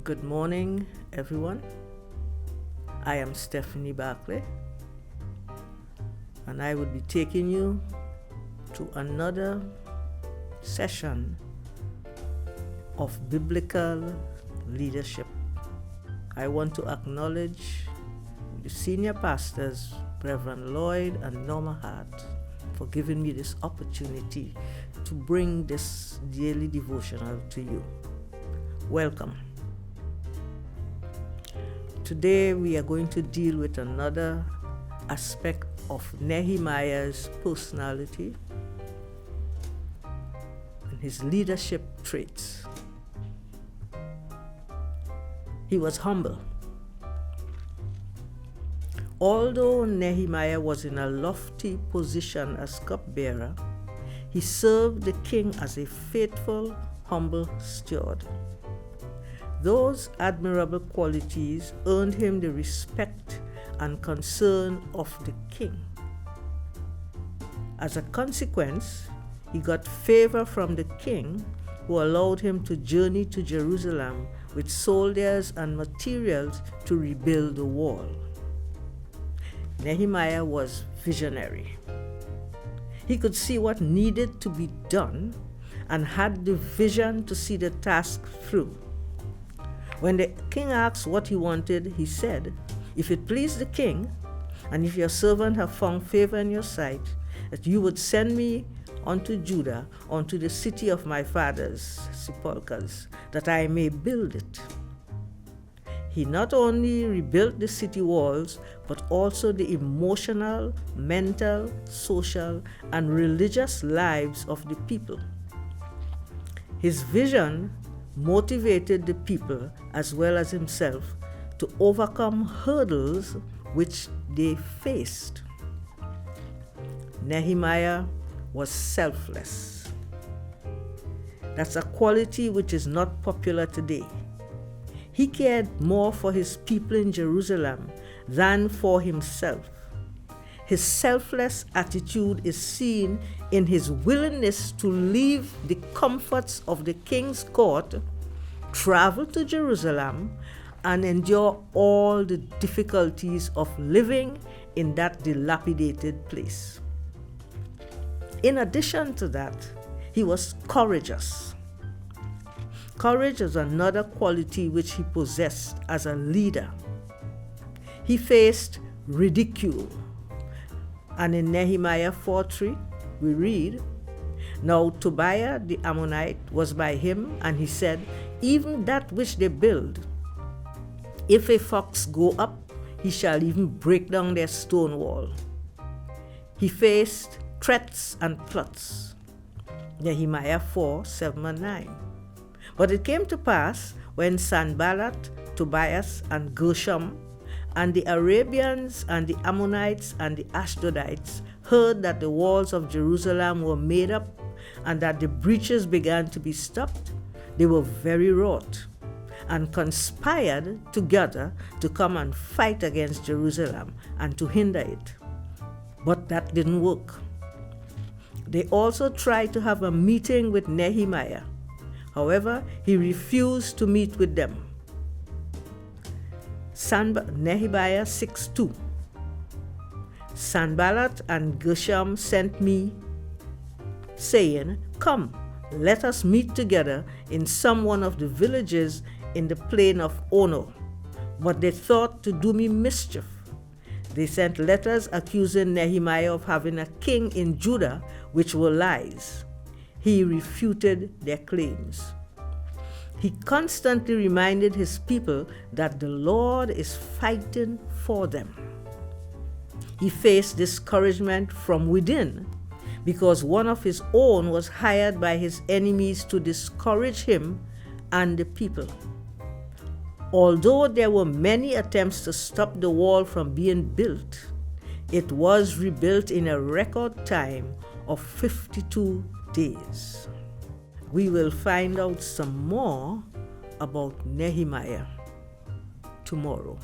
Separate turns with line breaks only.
Good morning, everyone. I am Stephanie Barclay, and I will be taking you to another session of biblical leadership. I want to acknowledge the senior pastors, Reverend Lloyd and Norma Hart, for giving me this opportunity to bring this daily devotional to you. Welcome. Today we are going to deal with another aspect of Nehemiah's personality and his leadership traits. He was humble. Although Nehemiah was in a lofty position as cupbearer, he served the king as a faithful, humble steward. Those admirable qualities earned him the respect and concern of the king. As a consequence, he got favor from the king, who allowed him to journey to Jerusalem with soldiers and materials to rebuild the wall. Nehemiah was visionary. He could see what needed to be done and had the vision to see the task through. When the king asked what he wanted, he said, "If it please the king, and if your servant have found favor in your sight, that you would send me unto Judah, unto the city of my fathers' sepulchres, that I may build it." He not only rebuilt the city walls, but also the emotional, mental, social, and religious lives of the people. His vision motivated the people as well as himself to overcome hurdles which they faced. Nehemiah was selfless. That's a quality which is not popular today. He cared more for his people in Jerusalem than for himself. His selfless attitude is seen in his willingness to leave the comforts of the king's court, travel to Jerusalem, and endure all the difficulties of living in that dilapidated place. In addition to that, he was courageous. Courage is another quality which he possessed as a leader. He faced ridicule. And in Nehemiah 4:3, we read, "Now Tobiah the Ammonite was by him, and he said, Even that which they build, if a fox go up, he shall even break down their stone wall." He faced threats and plots. Nehemiah 4:7-9. But it came to pass, when Sanballat, Tobias, and Gershom, and the Arabians, and the Ammonites, and the Ashdodites heard that the walls of Jerusalem were made up, and that the breaches began to be stopped, they were very wroth, and conspired together to come and fight against Jerusalem and to hinder it. But that didn't work. They also tried to have a meeting with Nehemiah. However, he refused to meet with them. Nehemiah 6:2. Sanballat and Gershom sent me, saying, "Come, let us meet together in some one of the villages in the plain of Ono." But they thought to do me mischief. They sent letters accusing Nehemiah of having a king in Judah, which were lies. He refuted their claims. He constantly reminded his people that the Lord is fighting for them. He faced discouragement from within because one of his own was hired by his enemies to discourage him and the people. Although there were many attempts to stop the wall from being built, it was rebuilt in a record time of 52 days. We will find out some more about Nehemiah tomorrow.